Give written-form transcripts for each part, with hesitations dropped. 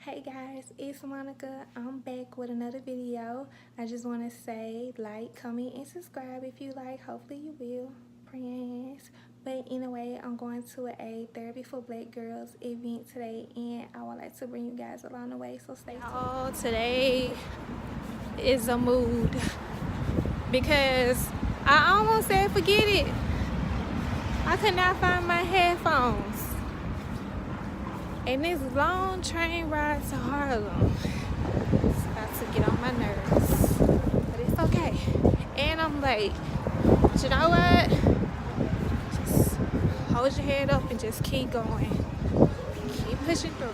Hey guys, it's Monica. I'm back with another video. I just want to say like, comment, and subscribe if you like. Hopefully you will. Friends. But anyway, I'm going to a Therapy for Black Girls event today, and I would like to bring you guys along the way, so stay tuned. Oh, today is a mood because I almost said forget it. I could not find my headphones. And this long train ride to Harlem, it's about to get on my nerves, but it's okay. And I'm late. But you know what? Just hold your head up and just keep going. Keep pushing through.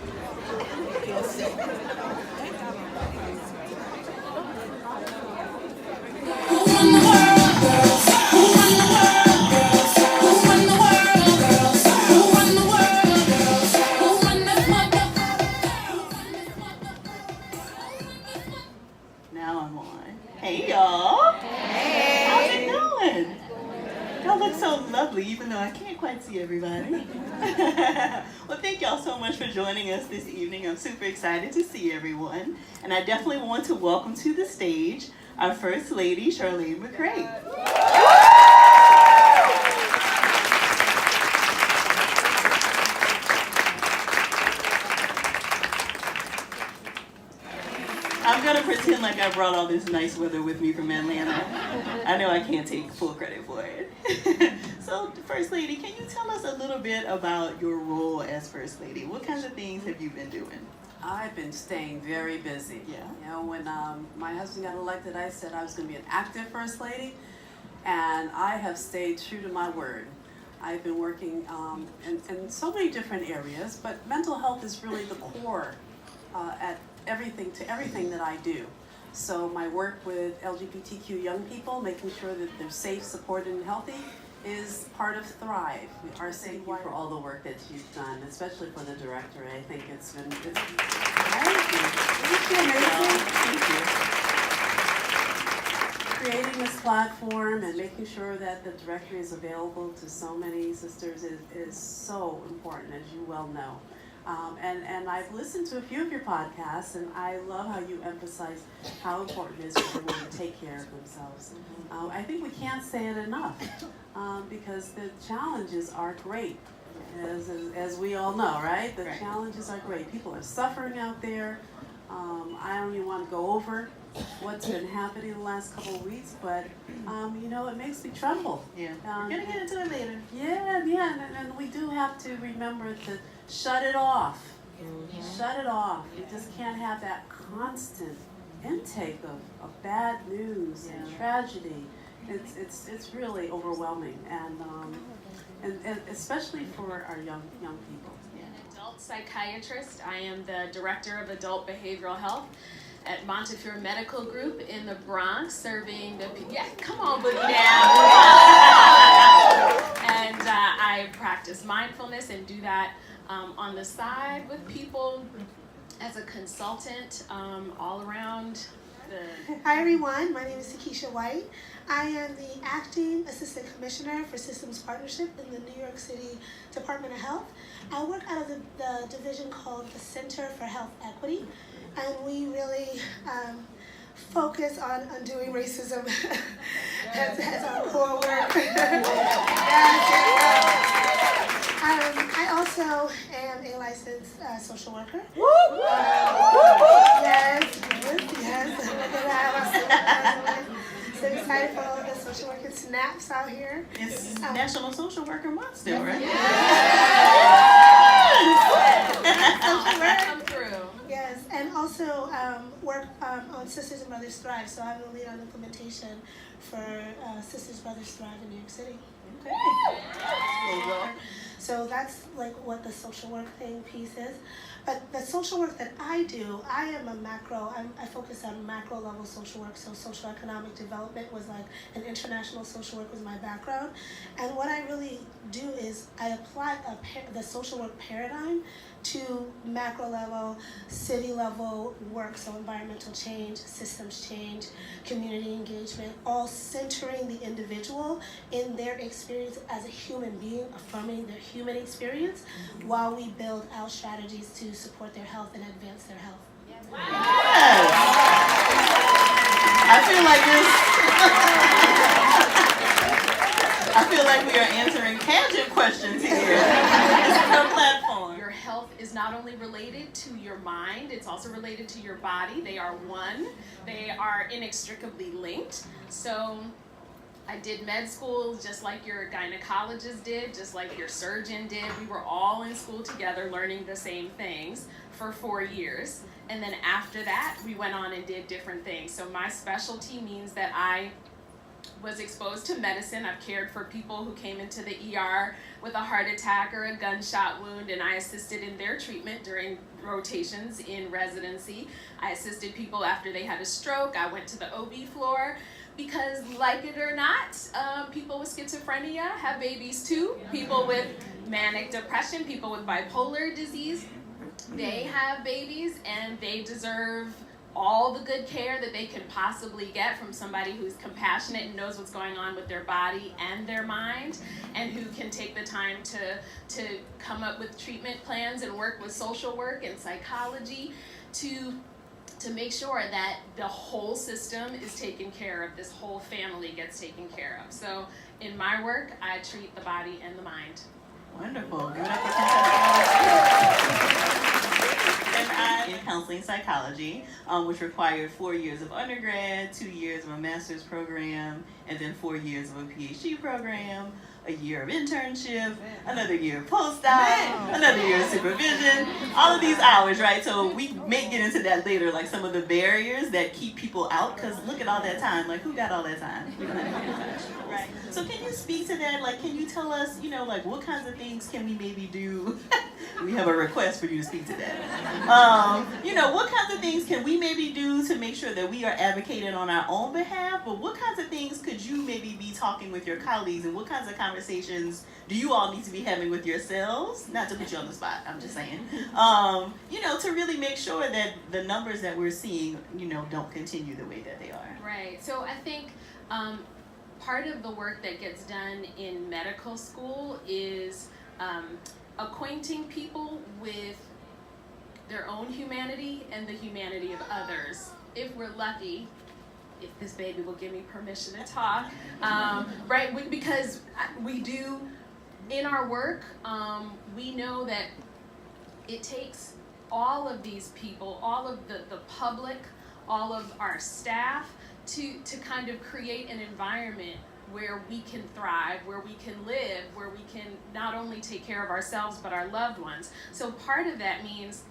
Now I'm on. Hey y'all. Hey. How's it going? Y'all look so lovely even though I can't quite see everybody. Well, thank y'all so much for joining us this evening. I'm super excited to see everyone. And I definitely want to welcome to the stage our First Lady, Charlene McCray. I'm gonna pretend like I brought all this nice weather with me from Atlanta. I know I can't take full credit for it. So, First Lady, can you tell us a little bit about your role as First Lady? What kinds of things have you been doing? I've been staying very busy. Yeah. You know, when my husband got elected, I said I was going to be an active First Lady, and I have stayed true to my word. I've been working in so many different areas, but mental health is really the core at everything that I do. So my work with LGBTQ young people, making sure that they're safe, supported, and healthy, is part of Thrive. Our thank you for all the work that you've done, especially for the director. I think it's been amazing. Creating this platform and making sure that the directory is available to so many sisters is so important, as you well know. And I've listened to a few of your podcasts, and I love how you emphasize how important it is for women to take care of themselves. I think we can't say it enough, because the challenges are great, as we all know, right? The challenges are great. People are suffering out there. I don't even want to go over what's been happening the last couple of weeks, but you know, it makes me tremble. Yeah, we're gonna get into it later. Yeah, and we do have to remember to shut it off. Shut it off. You just can't have that constant intake of bad news and tragedy. It's really overwhelming, and especially for our young people. Adult psychiatrist. I am the director of adult behavioral health at Montefiore Medical Group in the Bronx, serving the come on, Boogie Down. And I practice mindfulness and do that on the side with people as a consultant all around. Hi everyone, my name is Xoxo White. I am the Acting Assistant Commissioner for Systems Partnership in the New York City Department of Health. I work out of the division called the Center for Health Equity, and we really focus on undoing racism as our core work. I also am a licensed social worker. Yes. So excited for all of the social worker snaps out here. It's National Social Worker Month still, right? Come through. Yes, and also work on Sisters and Brothers Thrive. So I'm the lead on implementation for Sisters Brothers Thrive in New York City. Okay. So that's like what the social work piece is. But the social work that I do, I am a macro, I focus on macro level social work. So social economic development was like an international social work was my background. And what I really do is I apply the social work paradigm to macro level, city level work, so environmental change, systems change, community engagement, all centering the individual in their experience as a human being, affirming their human experience while we build out strategies to support their health and advance their health. Yes. I feel like we are answering pageant questions here. This is our platform. Your health is not only related to your mind, it's also related to your body. They are one. They are inextricably linked. So I did med school just like your gynecologist did, just like your surgeon did. We were all in school together learning the same things for 4 years. And then after that, we went on and did different things. So my specialty means that I was exposed to medicine. I've cared for people who came into the ER with a heart attack or a gunshot wound, and I assisted in their treatment during rotations in residency. I assisted people after they had a stroke. I went to the OB floor because, like it or not, people with schizophrenia have babies too. People with manic depression, people with bipolar disease, they have babies, and they deserve all the good care that they can possibly get from somebody who's compassionate and knows what's going on with their body and their mind, and who can take the time to come up with treatment plans and work with social work and psychology to make sure that the whole system is taken care of, this whole family gets taken care of. So in my work, I treat the body and the mind. Wonderful. Give it up for And I in counseling psychology, which required 4 years of undergrad, 2 years of a master's program, and then 4 years of a PhD program, a year of internship, another year of postdoc, another year of supervision, all of these hours, right? So we may get into that later, like some of the barriers that keep people out, because look at all that time. Like, who got all that time? Right. So can you speak to that? Like, can you tell us, like what kinds of things can we maybe do? We have a request for you to speak to that. What kinds of things can we maybe do to make sure that we are advocating on our own behalf? But what kinds of things could you maybe be talking with your colleagues, and what kinds of conversations do you all need to be having with yourselves? Not to put you on the spot, I'm just saying. To really make sure that the numbers that we're seeing, don't continue the way that they are. Right. So I think part of the work that gets done in medical school is acquainting people with their own humanity and the humanity of others. If we're lucky, if this baby will give me permission to talk, right? Because we do, in our work, we know that it takes all of these people, all of the public, all of our staff to kind of create an environment where we can thrive, where we can live, where we can not only take care of ourselves but our loved ones. So part of that means,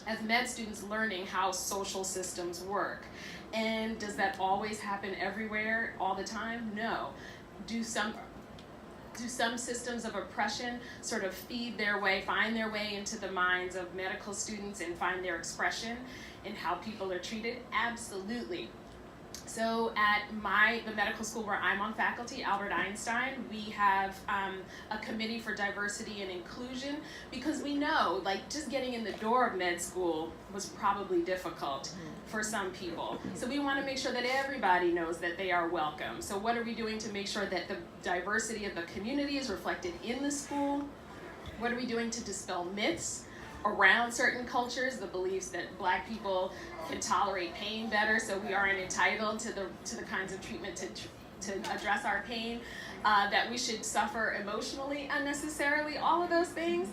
as med students, learning how social systems work. And does that always happen everywhere all the time? No. Do some systems of oppression sort of find their way into the minds of medical students and find their expression in how people are treated? Absolutely. So at the medical school where I'm on faculty, Albert Einstein, we have a committee for diversity and inclusion, because we know, just getting in the door of med school was probably difficult for some people. So we want to make sure that everybody knows that they are welcome. So what are we doing to make sure that the diversity of the community is reflected in the school? What are we doing to dispel myths around certain cultures, the beliefs that Black people can tolerate pain better, so we aren't entitled to the kinds of treatment to address our pain, that we should suffer emotionally unnecessarily, all of those things.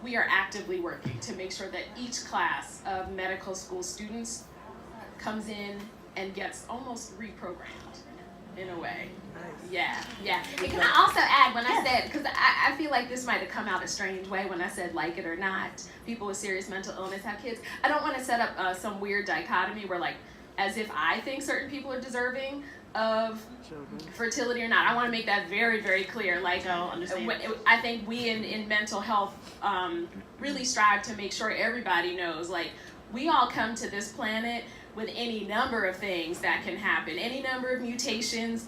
We are actively working to make sure that each class of medical school students comes in and gets almost reprogrammed in a way. Yeah. And can I also add, when I said, because I feel like this might have come out a strange way when I said, like it or not, people with serious mental illness have kids. I don't want to set up some weird dichotomy where, as if I think certain people are deserving of fertility or not. I want to make that very, very clear. I think we in mental health really strive to make sure everybody knows, we all come to this planet with any number of things that can happen, any number of mutations,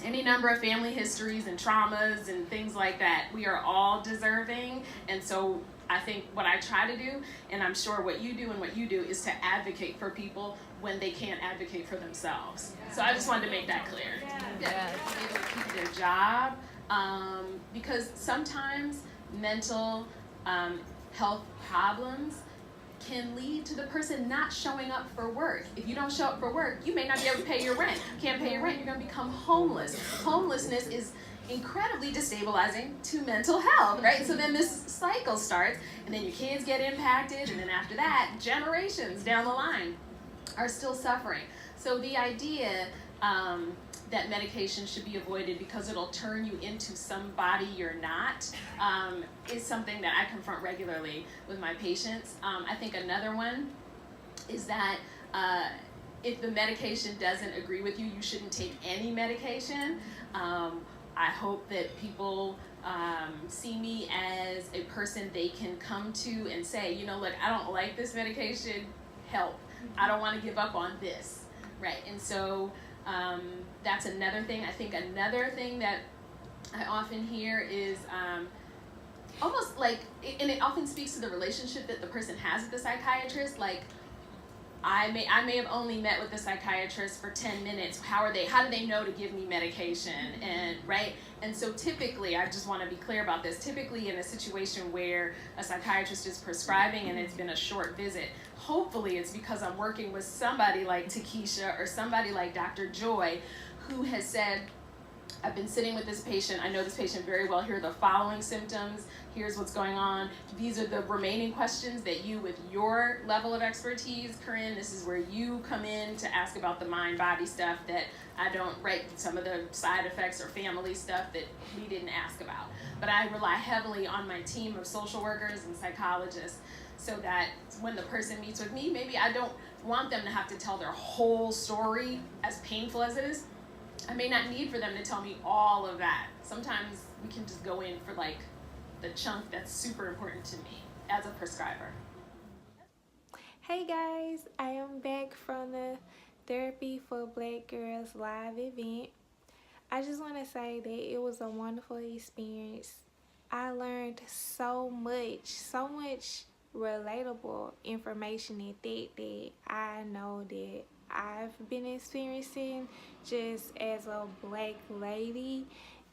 any number of family histories and traumas and things like that. We are all deserving, and so I think what I try to do, and I'm sure what you do, is to advocate for people when they can't advocate for themselves. So I just wanted to make that clear. Yeah. Able to keep their job, because sometimes mental health problems can lead to the person not showing up for work. If you don't show up for work, you may not be able to pay your rent. You can't pay your rent, you're going to become homeless. Homelessness is incredibly destabilizing to mental health, right? So then this cycle starts, and then your kids get impacted, and then after that, generations down the line are still suffering. So the idea that medication should be avoided because it'll turn you into somebody you're not is something that I confront regularly with my patients. I think another one is that if the medication doesn't agree with you, you shouldn't take any medication. I hope that people see me as a person they can come to and say, you know, look, I don't like this medication, help. I don't want to give up on this, right? And so that's another thing. I think another thing that I often hear is almost like, and it often speaks to the relationship that the person has with the psychiatrist, like, I may have only met with the psychiatrist for 10 minutes. How do they know to give me medication? And right? And so typically, I just want to be clear about this, typically in a situation where a psychiatrist is prescribing and it's been a short visit, hopefully it's because I'm working with somebody like Takesha or somebody like Dr. Joy who has said, I've been sitting with this patient, I know this patient very well, here are the following symptoms, here's what's going on, these are the remaining questions that you, with your level of expertise, Corinne, this is where you come in to ask about the mind-body stuff that I don't, right, some of the side effects or family stuff that we didn't ask about. But I rely heavily on my team of social workers and psychologists so that when the person meets with me, maybe I don't want them to have to tell their whole story, as painful as it is. I may not need for them to tell me all of that. Sometimes we can just go in for like the chunk that's super important to me as a prescriber. Hey guys, I am back from the Therapy for Black Girls live event. I just want to say that it was a wonderful experience. I learned so much relatable information and that I know that I've been experiencing just as a black lady,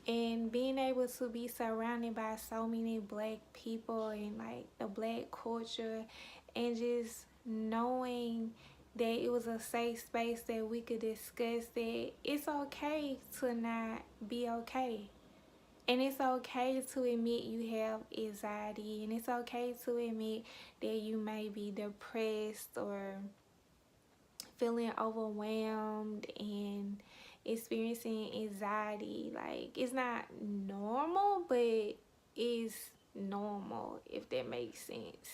and being able to be surrounded by so many black people and like the black culture, and just knowing that it was a safe space that we could discuss that it's okay to not be okay. And it's okay to admit you have anxiety, and it's okay to admit that you may be depressed or feeling overwhelmed and experiencing anxiety. Like, it's not normal, but it's normal, if that makes sense.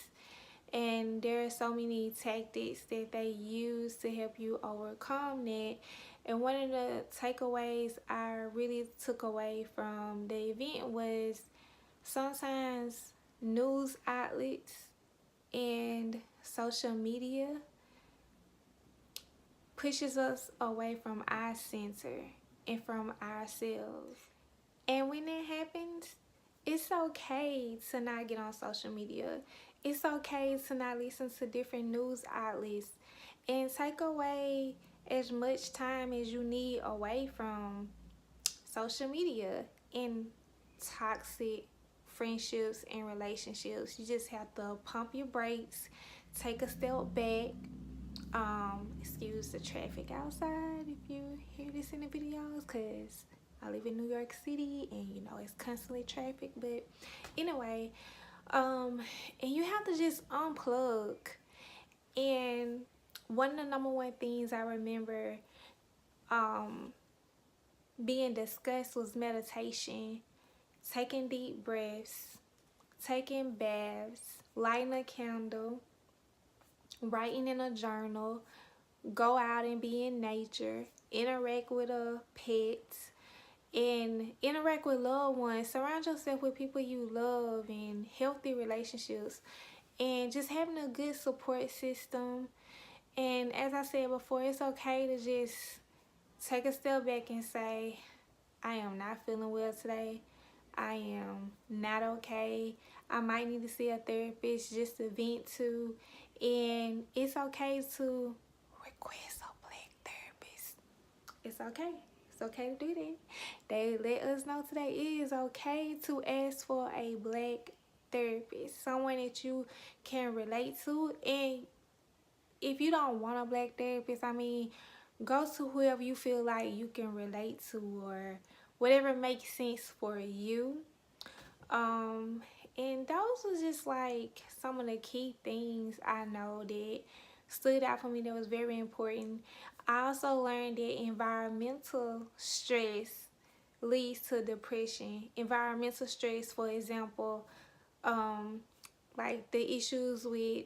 And there are so many tactics that they use to help you overcome that. And one of the takeaways I really took away from the event was sometimes news outlets and social media pushes us away from our center and from ourselves. And when that happens, it's okay to not get on social media. It's okay to not listen to different news outlets, and take away as much time as you need away from social media and toxic friendships and relationships. You just have to pump your brakes, take a step back. Excuse the traffic outside if you hear this in the videos, because I live in New York City and you know it's constantly traffic. But anyway, and you have to just unplug. And one of the number one things I remember being discussed was meditation, taking deep breaths, taking baths, lighting a candle, writing in a journal, go out and be in nature, interact with a pet, and interact with loved ones. Surround yourself with people you love and healthy relationships, and just having a good support system. And as I said before, it's okay to just take a step back and say, I am not feeling well today. I am not okay. I might need to see a therapist just to vent to. And it's okay to request a black therapist. It's okay. It's okay to do that. They let us know today it is okay to ask for a black therapist, someone that you can relate to. And if you don't want a black therapist, I mean, go to whoever you feel like you can relate to, or whatever makes sense for you. And those was just like some of the key things I know that stood out for me that was very important. I also learned that environmental stress leads to depression. Environmental stress, for example, like the issues with,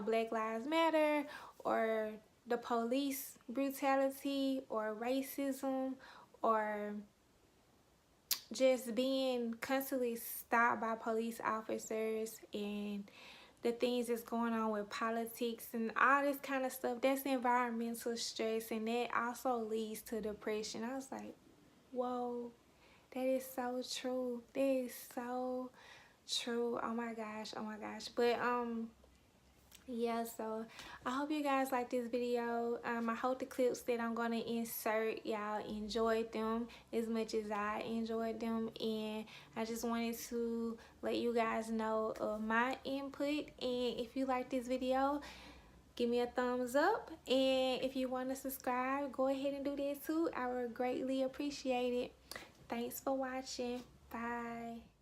Black Lives Matter, or the police brutality, or racism, or just being constantly stopped by police officers, and the things that's going on with politics and all this kind of stuff. That's environmental stress, and that also leads to depression. I was like, whoa, that is so true. That is so true. Oh my gosh, oh my gosh. But yeah, so I hope you guys like this video. I hope the clips that I'm gonna insert, y'all enjoyed them as much as I enjoyed them, and I just wanted to let you guys know of my input. And if you like this video, give me a thumbs up, and if you want to subscribe, go ahead and do that too. I would greatly appreciate it. Thanks for watching. Bye.